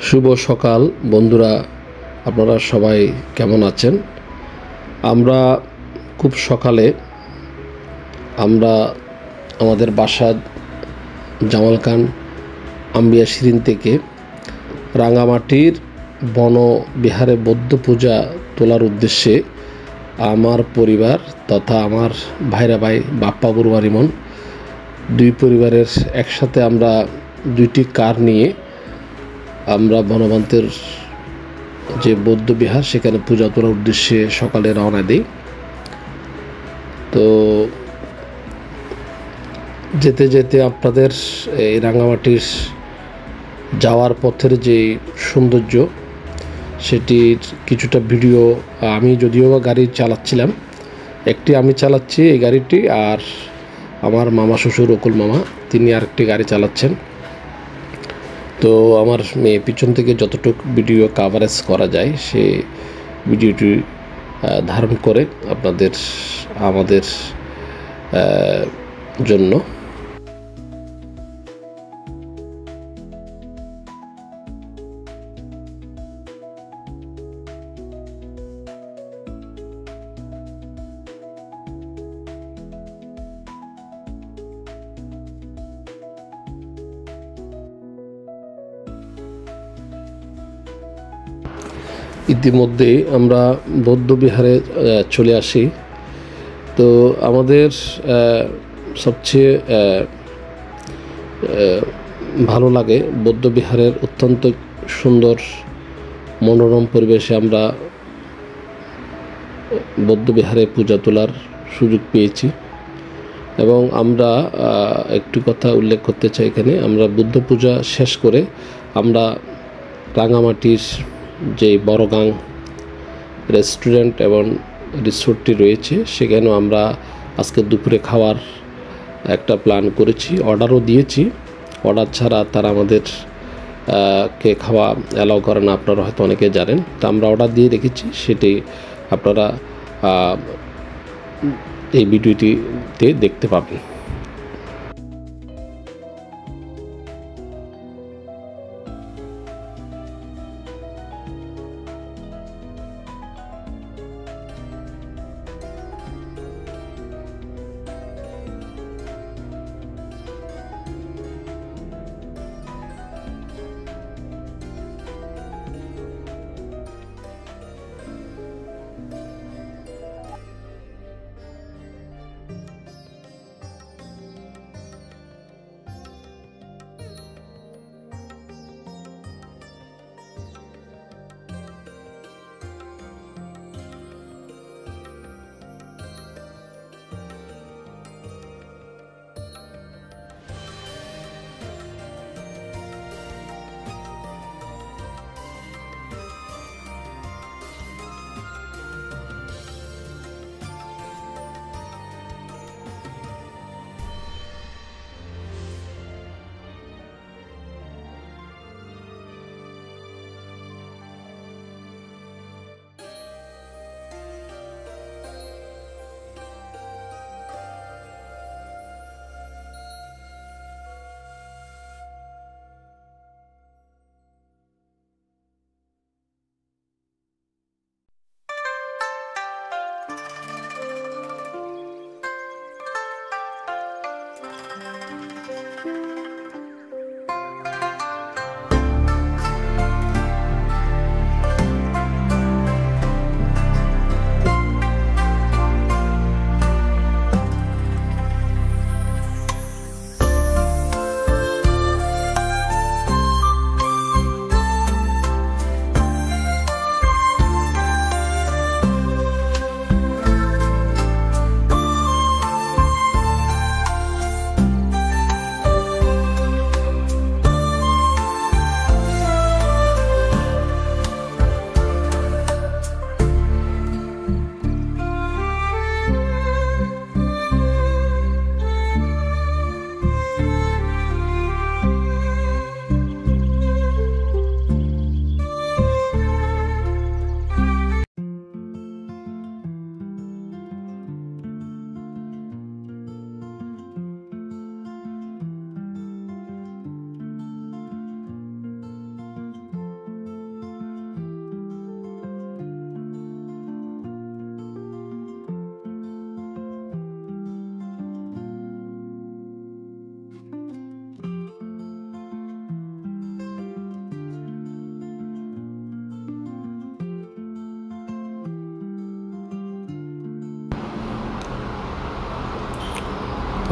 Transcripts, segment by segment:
শুভ সকাল বন্ধুরা, আপনারা সবাই কেমন আছেন? আমরা খুব সকালে আমাদের বাসা জামালখান আম্বিয়া শিরিন থেকে রাঙামাটির বনবিহারে বৌদ্ধ পূজা তোলার উদ্দেশ্যে আমার পরিবার তথা আমার ভাইরা ভাই বাপ্পা বড়ুয়া রিমন দুই পরিবারের একসাথে আমরা দুইটি কার নিয়ে আমরা বনবান্তের যে বৌদ্ধ বিহার সেখানে পূজা তোলার উদ্দেশ্যে সকালে রওনা দিই। তো যেতে যেতে আপনাদের এই রাঙামাটির যাওয়ার পথের যে সৌন্দর্য সেটির কিছুটা ভিডিও আমি যদিও বা গাড়ি চালাচ্ছিলাম, একটি আমি চালাচ্ছি এই গাড়িটি, আর আমার মামা শ্বশুর অকুল মামা তিনি আরেকটি গাড়ি চালাচ্ছেন। তো আমার মেয়ে পিছন থেকে যতটুকু ভিডিও কাভারেজ করা যায় সে ভিডিওটি ধারণ করে আমাদের জন্য। ইতিমধ্যে আমরা বৌদ্ধবিহারে চলে আসি। তো আমাদের সবচেয়ে ভালো লাগে বৌদ্ধবিহারের অত্যন্ত সুন্দর মনোরম পরিবেশে আমরা বৌদ্ধবিহারে পূজা তোলার সুযোগ পেয়েছি। এবং আমরা একটু কথা উল্লেখ করতে চাই এখানে, আমরা বুদ্ধ পূজা শেষ করে আমরা রাঙামাটির যে বড়গাং রেস্টুরেন্ট এবং রিসোর্টটি রয়েছে সেখানেও আমরা আজকে দুপুরে খাওয়ার একটা প্ল্যান করেছি, অর্ডারও দিয়েছি। অর্ডার ছাড়া তারা আমাদের কে খাওয়া অ্যালাউ করে না, আপনারা হয়তো অনেকে জানেন। তো আমরা অর্ডার দিয়ে রেখেছি, সেটি আপনারা এই ভিডিওটিতে দেখতে পাবেন।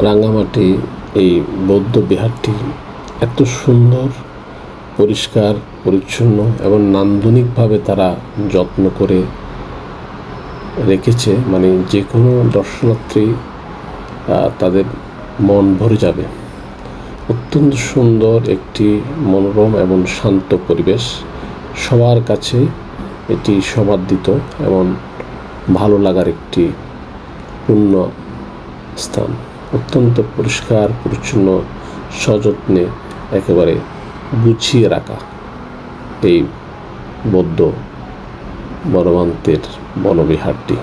রাঙ্গামাটি এই বৌদ্ধ বিহারটি এত সুন্দর, পরিষ্কার পরিচ্ছন্ন এবং নান্দনিকভাবে তারা যত্ন করে রেখেছে, মানে যে কোনো দর্শনার্থী তাদের মন ভরে যাবে। অত্যন্ত সুন্দর একটি মনোরম এবং শান্ত পরিবেশ, সবার কাছে এটি সমাদৃত এবং ভালো লাগার একটি পূর্ণ স্থান। অত্যন্ত পরিষ্কার পরিচ্ছন্ন, সযত্নে একেবারে গুছিয়ে রাখা এই বৌদ্ধ বনমান্তের বনবিহারটি।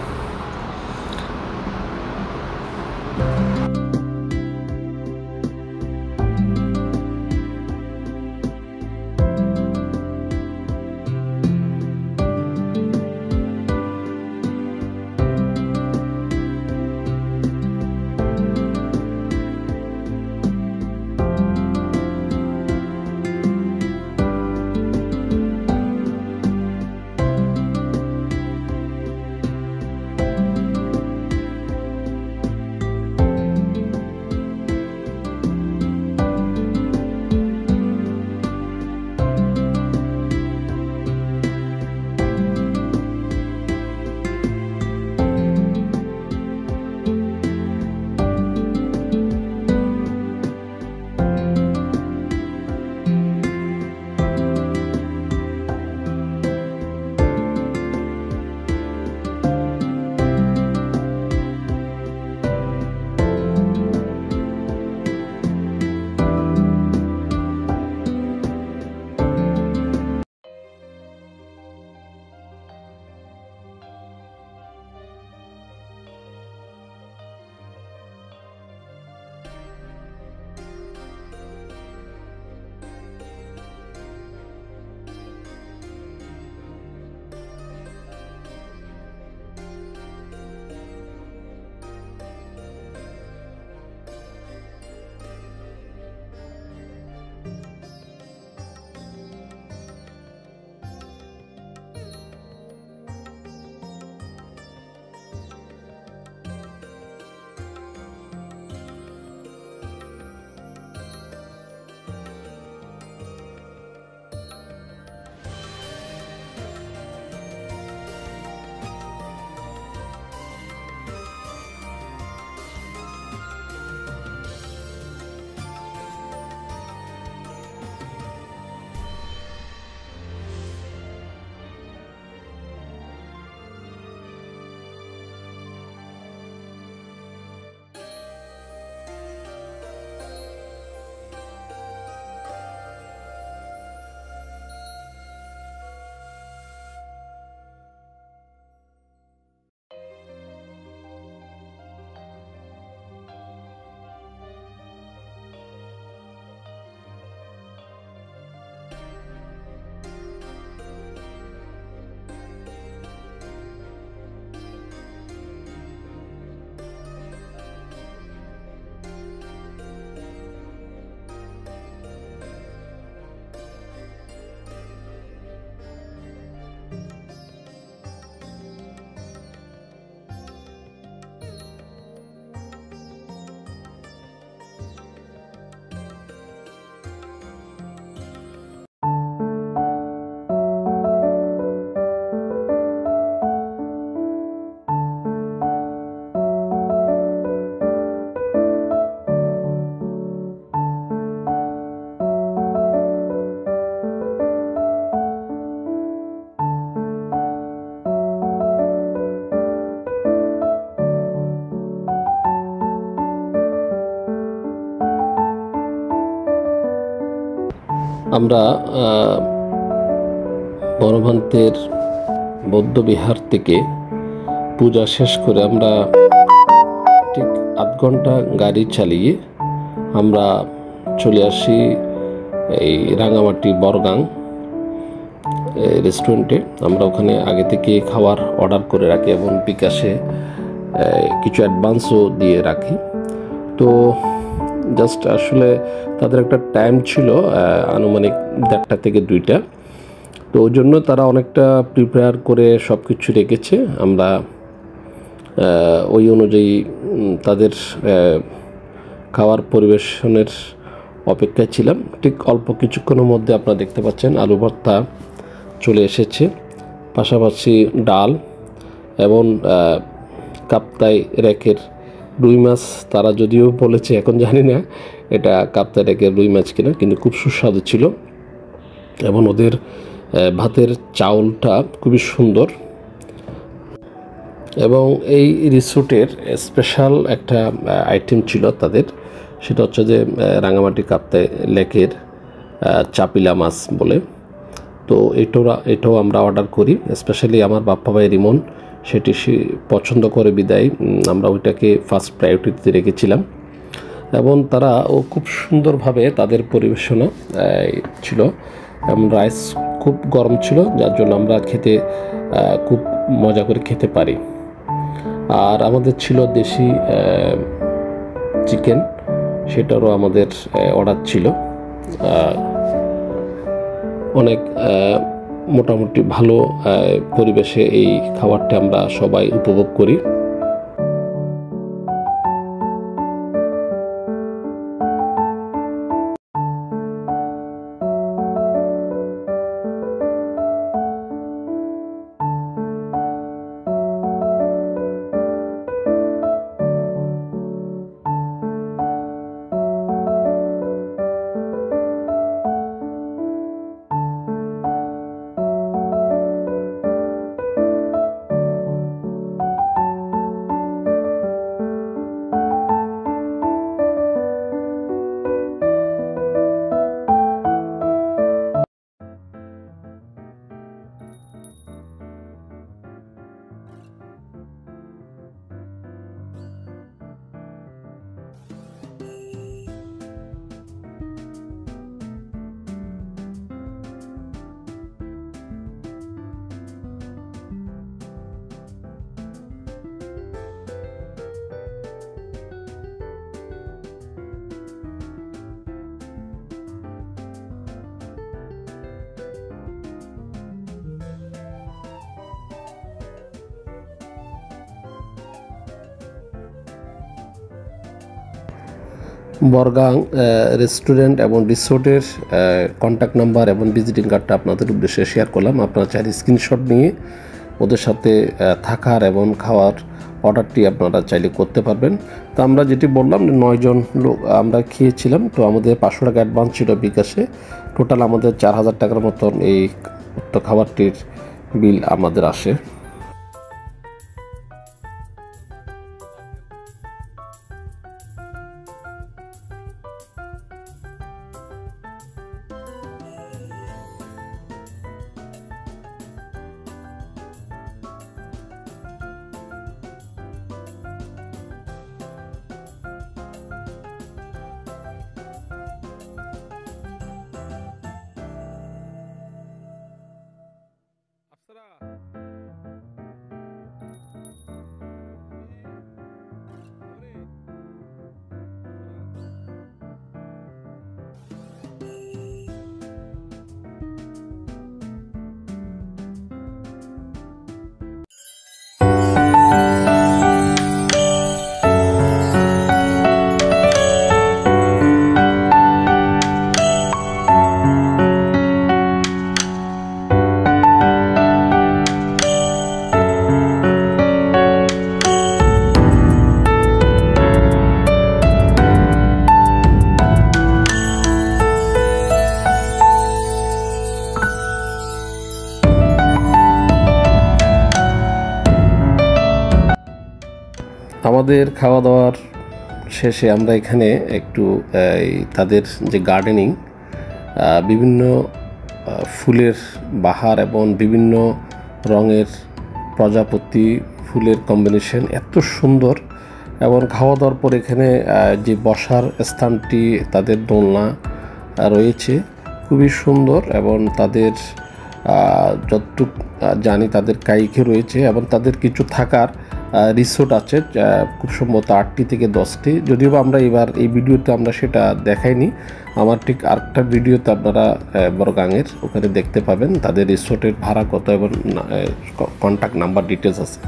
আমরা বনভান্তের বৌদ্ধবিহার থেকে পূজা শেষ করে আমরা ঠিক আধ ঘন্টা গাড়ি চালিয়ে আমরা চলে আসি এই রাঙামাটি বরগাং রেস্টুরেন্টে। আমরা ওখানে আগে থেকে খাবার অর্ডার করে রাখি এবং বিকাশে কিছু অ্যাডভান্সও দিয়ে রাখি। তো জাস্ট আসলে তাদের একটা টাইম ছিল আনুমানিক 1:30 থেকে 2টা, তো ওই জন্য তারা অনেকটা প্রিপেয়ার করে সব কিছু রেখেছে। আমরা ওই অনুযায়ী তাদের খাবার পরিবেশনের অপেক্ষায় ছিলাম। ঠিক অল্প কিছুক্ষণের মধ্যে আপনারা দেখতে পাচ্ছেন আলু ভর্তা চলে এসেছে, পাশাপাশি ডাল এবং কাপ্তাই রেকের রুই মাছ। তারা যদিও বলেছে, এখন জানি না এটা কাপ্তাই রেকের রুই মাছ কিনা, কিন্তু খুব সুস্বাদু ছিল এবং ওদের ভাতের চাউলটা খুবই সুন্দর। এবং এই রিসোর্টের স্পেশাল একটা আইটেম ছিল তাদের, সেটা হচ্ছে যে রাঙামাটি কাপ্তাই লেকের চাপিলা মাছ বলে। তো এটাও আমরা অর্ডার করি, স্পেশালি আমার বাপ্পা ভাই রিমন সেটি পছন্দ করে বিদায় আমরা ওইটাকে ফার্স্ট প্রায়োরিটিতে রেখেছিলাম। এবং তারা খুব সুন্দরভাবে তাদের পরিবেশনা ছিল এবং রাইস খুব গরম ছিল, যার জন্য আমরা খেতে খুব মজা করে খেতে পারি। আর আমাদের ছিল দেশি চিকেন, সেটারও আমাদের অর্ডার ছিল। অনেক মোটামুটি ভালো পরিবেশে এই খাবারটা আমরা সবাই উপভোগ করি। বরগাং রেস্টুরেন্ট এবং রিসোর্টের কন্ট্যাক্ট নাম্বার এবং ভিজিটিং কার্ডটা আপনাদের উদ্দেশ্যে শেয়ার করলাম। আপনারা চাইলে স্ক্রিনশট নিয়ে ওদের সাথে থাকার এবং খাওয়ার অর্ডারটি আপনারা চাইলে করতে পারবেন। তো আমরা যেটি বললাম 9 জন লোক আমরা খেয়েছিলাম, তো আমাদের 500 টাকা অ্যাডভান্স ছিল বিকাশে। টোটাল আমাদের 4000 টাকার মতন এই খাবারটির বিল আমাদের আসে। আমাদের খাওয়া দাওয়ার শেষে আমরা এখানে একটু তাদের যে গার্ডেনিং, বিভিন্ন ফুলের বাহার এবং বিভিন্ন রঙের প্রজাপতি ফুলের কম্বিনেশন এত সুন্দর, এবং খাওয়া দাওয়ার পর এখানে যে বসার স্থানটি তাদের দোলনা রয়েছে খুবই সুন্দর, এবং তাদের যতটুক জানি তাদের কাইকে রয়েছে এবং তাদের কিছু থাকার রিসোর্ট আছে, খুব সম্ভবত 8টি থেকে 10টি। যদিও আমরা এবার এই ভিডিওতে আমরা সেটা দেখাইনি, আমার ঠিক আরেকটা ভিডিওতে আপনারা বড়গাঙের ওখানে দেখতে পাবেন তাদের রিসোর্টের ভাড়া কত এবং কন্ট্যাক্ট নাম্বার ডিটেলস আছে।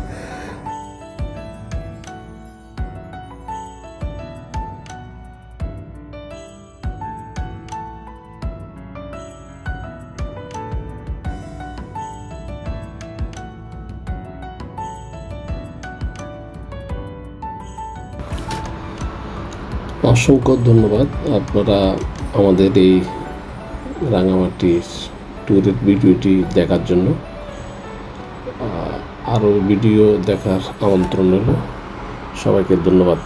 অসংখ্য ধন্যবাদ আপনারা আমাদের এই রাঙামাটির ট্যুরের ভিডিওটি দেখার জন্য। আরও ভিডিও দেখার আমন্ত্রণ রইল। সবাইকে ধন্যবাদ।